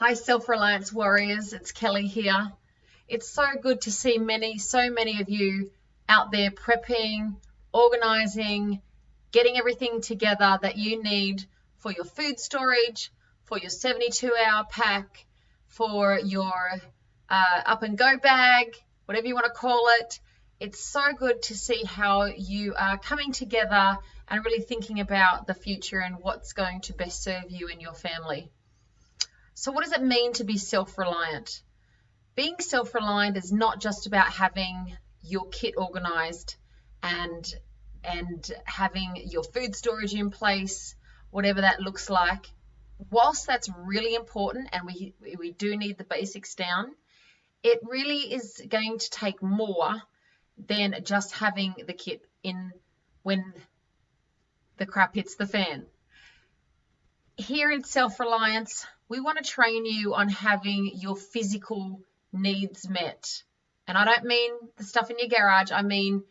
Hi, Self Reliance warriors. It's Kelly here. It's so good to see so many of you out there prepping, organizing, getting everything together that you need for your food storage, for your 72-hour pack, for your up and go bag, whatever you want to call it. It's so good to see how you are coming together and really thinking about the future and what's going to best serve you and your family. So what does it mean to be self-reliant? Being self-reliant is not just about having your kit organized and having your food storage in place, whatever that looks like. Whilst that's really important and we do need the basics down, it really is going to take more than just having the kit in when the crap hits the fan. Here in Self-Reliance, we want to train you on having your physical needs met. And I don't mean the stuff in your garage. I mean,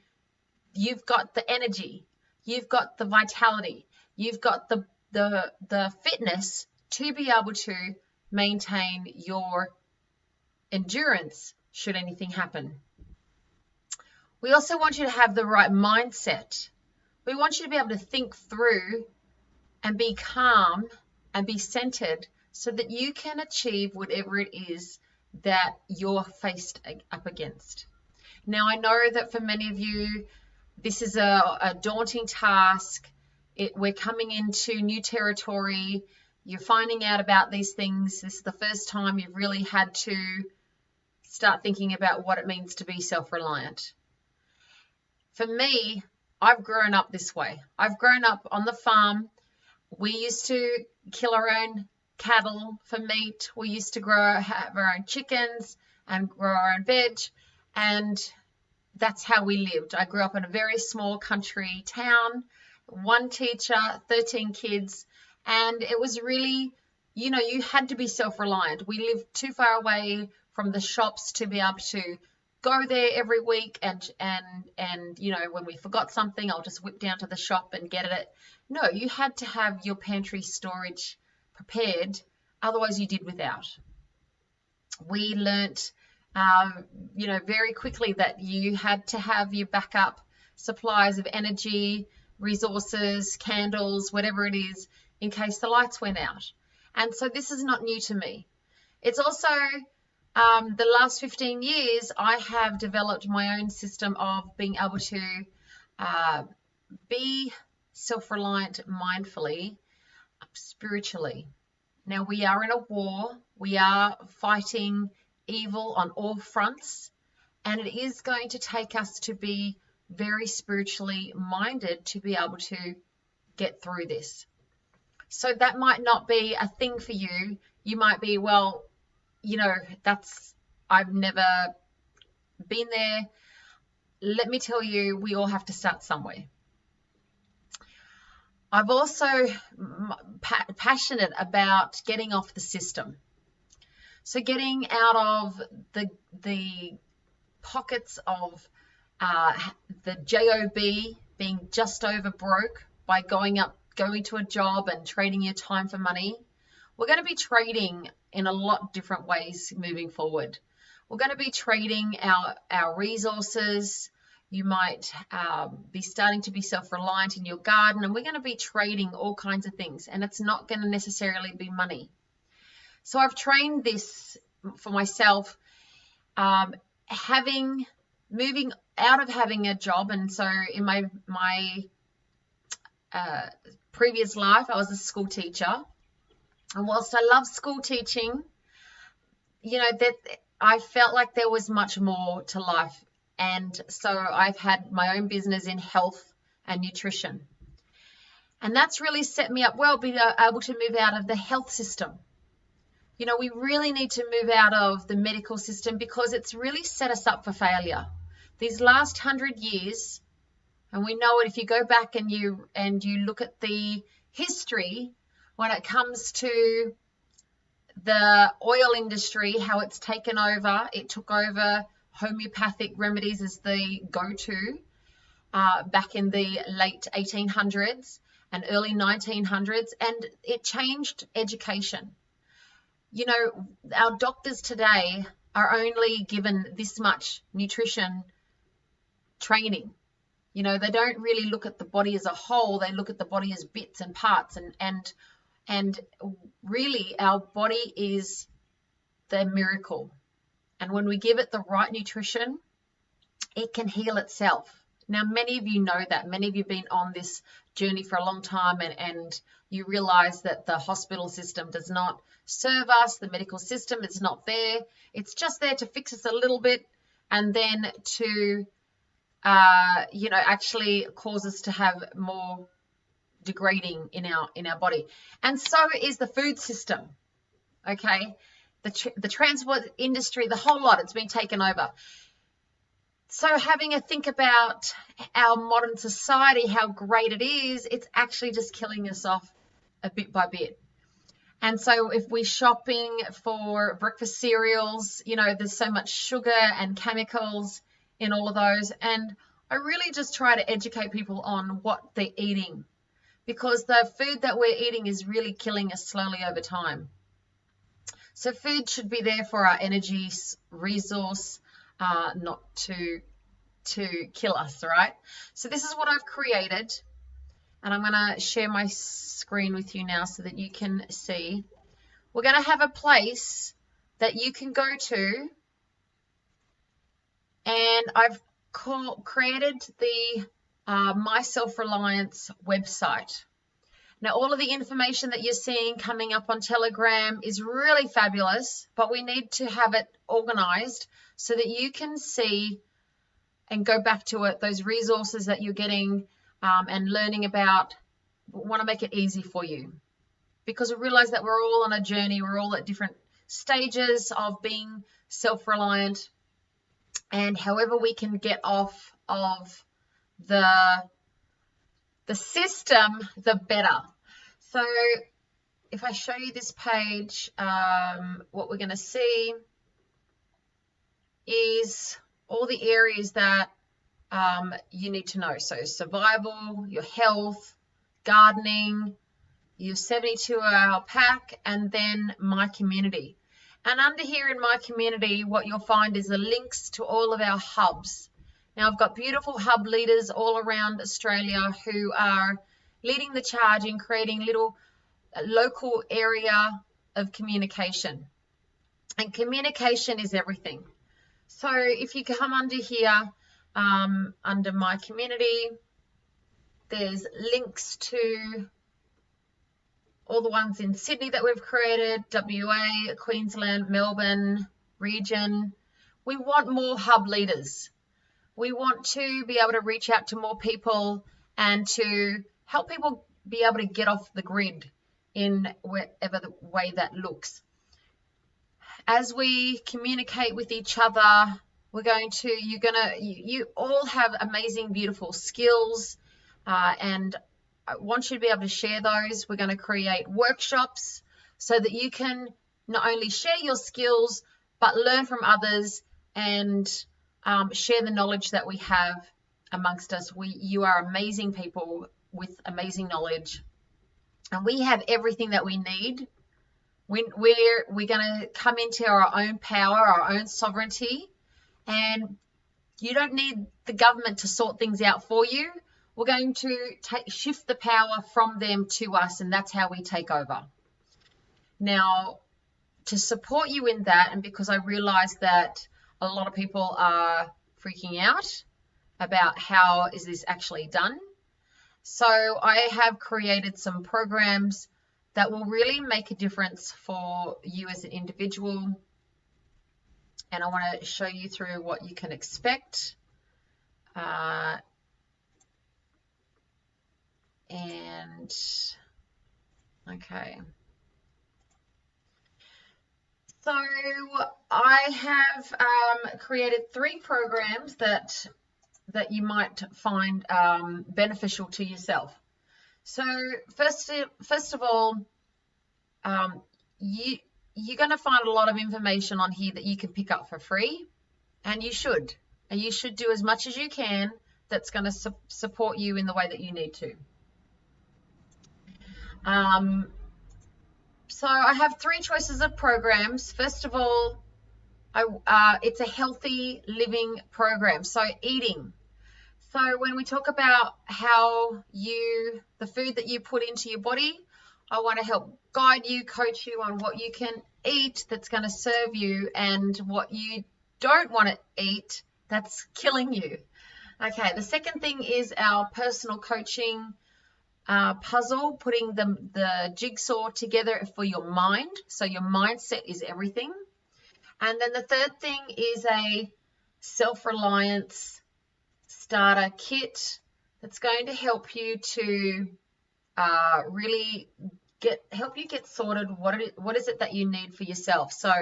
you've got the energy, you've got the vitality, you've got the fitness to be able to maintain your endurance should anything happen. We also want you to have the right mindset. We want you to be able to think through and be calm and be centered so that you can achieve whatever it is that you're faced up against. Now, I know that for many of you, this is a daunting task. We're coming into new territory. You're finding out about these things. This is the first time you've really had to start thinking about what it means to be self-reliant. For me, I've grown up this way. I've grown up on the farm. We used to kill our own cattle for meat. We used to have our own chickens and grow our own veg, and that's how we lived. I grew up in a very small country town, one teacher, 13 kids, and it was really, you had to be self-reliant. We lived too far away from the shops to be able to go there every week and when we forgot something, I'll just whip down to the shop and get it. No, you had to have your pantry storage prepared, otherwise you did without. We learnt very quickly that you had to have your backup supplies of energy, resources, candles, whatever it is, in case the lights went out. And so this is not new to me. It's also the last 15 years, I have developed my own system of being able to be self-reliant mindfully, spiritually. Now, we are in a war. We are fighting evil on all fronts, and it is going to take us to be very spiritually minded to be able to get through this. So that might not be a thing for you. You might be, well, I've never been there. Let me tell you, we all have to start somewhere. I've also passionate about getting off the system. So getting out of the pockets of the job, being just over broke by going to a job and trading your time for money. We're going to be trading in a lot different ways moving forward. We're going to be trading our resources. You might be starting to be self-reliant in your garden, and we're going to be trading all kinds of things, and it's not going to necessarily be money. So I've trained this for myself, moving out of having a job. And so in my previous life, I was a school teacher. And whilst I love school teaching, that I felt like there was much more to life. And so I've had my own business in health and nutrition. And that's really set me up well, being able to move out of the health system. We really need to move out of the medical system because it's really set us up for failure. These last 100 years, and we know it if you go back and you look at the history when it comes to the oil industry, how it's taken over. It took over homeopathic remedies as the go-to back in the late 1800s and early 1900s, and it changed education. You know, our doctors today are only given this much nutrition training. You know, they don't really look at the body as a whole. They look at the body as bits and parts, and really our body is the miracle. And when we give it the right nutrition, it can heal itself. Now, many of you know that. Many of you have been on this journey for a long time, and you realize that the hospital system does not serve us. The medical system is not there. It's just there to fix us a little bit, and then to actually cause us to have more degrading in our body. And so is the food system. Okay, the transport industry, the whole lot, it's been taken over. So having a think about our modern society, how great it is, it's actually just killing us off a bit by bit. And so if we're shopping for breakfast cereals, you know, there's so much sugar and chemicals in all of those. And I really just try to educate people on what they're eating, because the food that we're eating is really killing us slowly over time. So food should be there for our energy resource, not to kill us, right? So this is what I've created, and I'm going to share my screen with you now so that you can see. We're going to have a place that you can go to, and I've created the MySelf Reliance website. Now, all of the information that you're seeing coming up on Telegram is really fabulous, but we need to have it organized so that you can see and go back to it, those resources that you're getting and learning about. We want to make it easy for you, because we realize that we're all on a journey. We're all at different stages of being self-reliant, and however we can get off of the system, the better. So if I show you this page, what we're going to see is all the areas that you need to know. So survival, your health, gardening, your 72-hour pack, and then my community. And under here in my community, what you'll find is the links to all of our hubs. Now, I've got beautiful hub leaders all around Australia who are leading the charge in creating little local area of communication. And communication is everything. So if you come under here, under my community, there's links to all the ones in Sydney that we've created, WA, Queensland, Melbourne region. We want more hub leaders. We want to be able to reach out to more people and to help people be able to get off the grid in whatever the way that looks. As we communicate with each other, you all have amazing, beautiful skills, and I want you to be able to share those. We're going to create workshops so that you can not only share your skills, but learn from others and share the knowledge that we have amongst us. You are amazing people with amazing knowledge, and we have everything that we need. We're going to come into our own power, our own sovereignty, and you don't need the government to sort things out for you. We're going to shift the power from them to us, and that's how we take over. Now, to support you in that, and because I realize that a lot of people are freaking out about how is this actually done, so I have created some programs that will really make a difference for you as an individual. And I want to show you through what you can expect. Okay. So I have created 3 programs that you might find beneficial to yourself. So first of all, you're going to find a lot of information on here that you can pick up for free, and you should do as much as you can that's going to support you in the way that you need to. So I have three choices of programs. First of all, it's a healthy living program. So eating. So when we talk about the food that you put into your body, I want to help guide you, coach you on what you can eat that's going to serve you and what you don't want to eat that's killing you. Okay, the second thing is our personal coaching puzzle, putting the jigsaw together for your mind. So your mindset is everything. And then the third thing is a self-reliance starter kit that's going to help you to really help you get sorted. What is it that you need for yourself? So,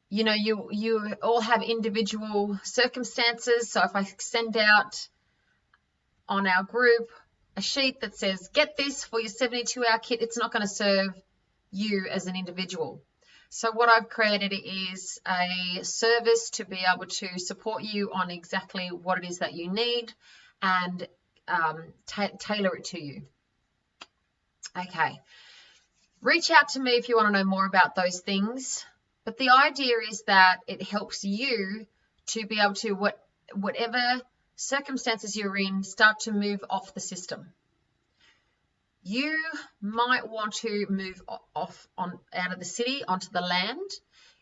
you all have individual circumstances. So if I send out on our group a sheet that says, get this for your 72-hour kit, it's not going to serve you as an individual. So what I've created is a service to be able to support you on exactly what it is that you need and tailor it to you. Okay. Reach out to me if you want to know more about those things. But the idea is that it helps you to be able to, whatever circumstances you're in, start to move off the system. You might want to move out of the city onto the land.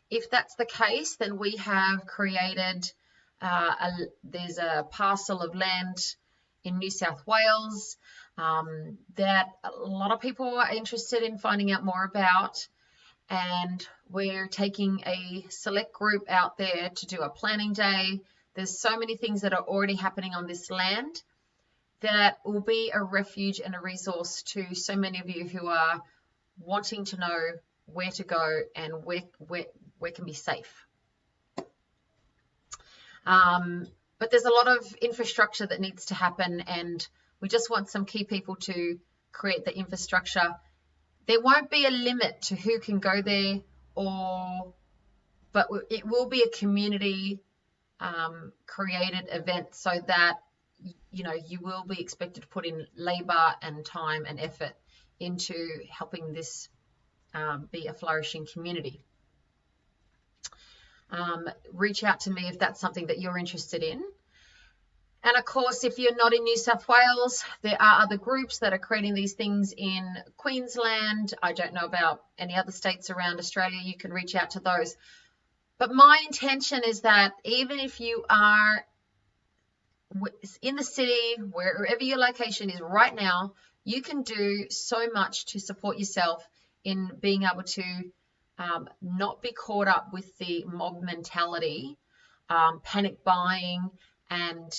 If that's the case, then we have created, there's a parcel of land in New South Wales that a lot of people are interested in finding out more about. And we're taking a select group out there to do a planning day. There's so many things that are already happening on this land that will be a refuge and a resource to so many of you who are wanting to know where to go and where can be safe. But there's a lot of infrastructure that needs to happen, and we just want some key people to create the infrastructure. There won't be a limit to who can go there, but it will be a community created event, so that you will be expected to put in labor and time and effort into helping this be a flourishing community. Reach out to me if that's something that you're interested in. And of course, if you're not in New South Wales, there are other groups that are creating these things in Queensland. I don't know about any other states around Australia. You can reach out to those. But my intention is that even if you are in the city, wherever your location is right now, you can do so much to support yourself in being able to not be caught up with the mob mentality, panic buying, and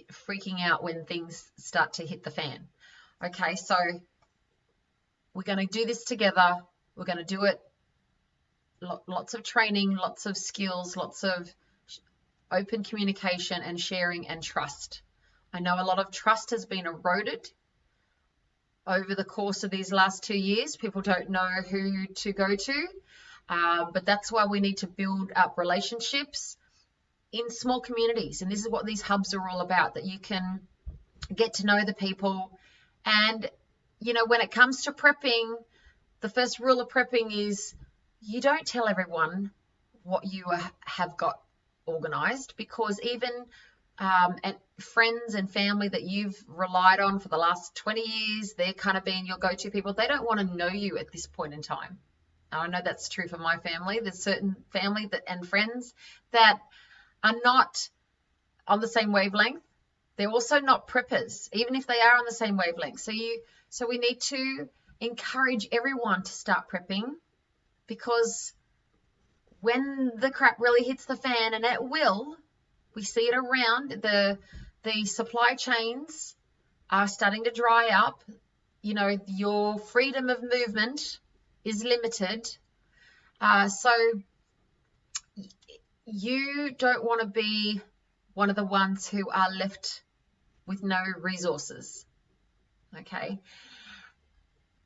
freaking out when things start to hit the fan. Okay, so we're going to do this together. We're going to do it. Lots of training, lots of skills, lots of open communication and sharing and trust. I know a lot of trust has been eroded over the course of these last 2 years. People don't know who to go to, but that's why we need to build up relationships in small communities. And this is what these hubs are all about, that you can get to know the people. And, when it comes to prepping, the first rule of prepping is you don't tell everyone what you have got organized, because even and friends and family that you've relied on for the last 20 years, they're kind of being your go-to people. They don't want to know you at this point in time. I know that's true for my family. There's certain family and friends that are not on the same wavelength. They're also not preppers, even if they are on the same wavelength. So we need to encourage everyone to start prepping, because when the crap really hits the fan, and it will, we see it around, the supply chains are starting to dry up. Your freedom of movement is limited. So you don't want to be one of the ones who are left with no resources. Okay.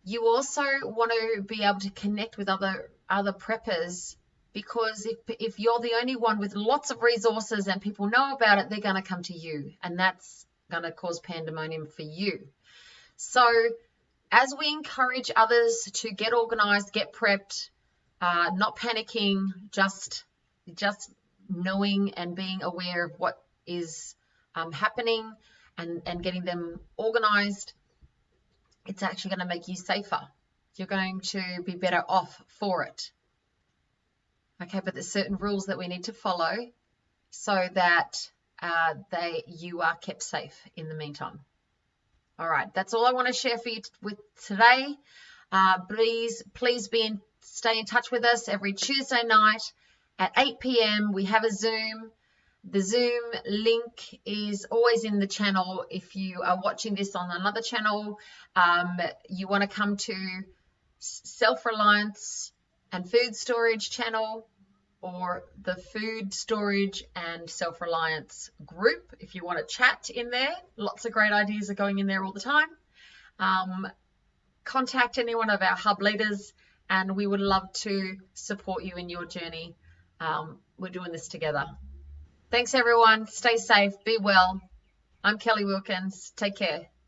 You also want to be able to connect with other preppers, because if you're the only one with lots of resources and people know about it, they're going to come to you, and that's going to cause pandemonium for you. So as we encourage others to get organized, get prepped, not panicking, just knowing and being aware of what is happening and getting them organized, it's actually going to make you safer. You're going to be better off for it. Okay, but there's certain rules that we need to follow so that you are kept safe in the meantime. All right, that's all I want to share for you with today. Please stay in touch with us every Tuesday night at 8 p.m. We have a Zoom. The Zoom link is always in the channel. If you are watching this on another channel, you want to come to Self Reliance and Food Storage channel, or the Food Storage and Self Reliance group if you want to chat in there. Lots of great ideas are going in there all the time. Contact any one of our hub leaders and we would love to support you in your journey. We're doing this together. Thanks everyone. Stay safe. Be well. I'm Kelly Wilkins. Take care.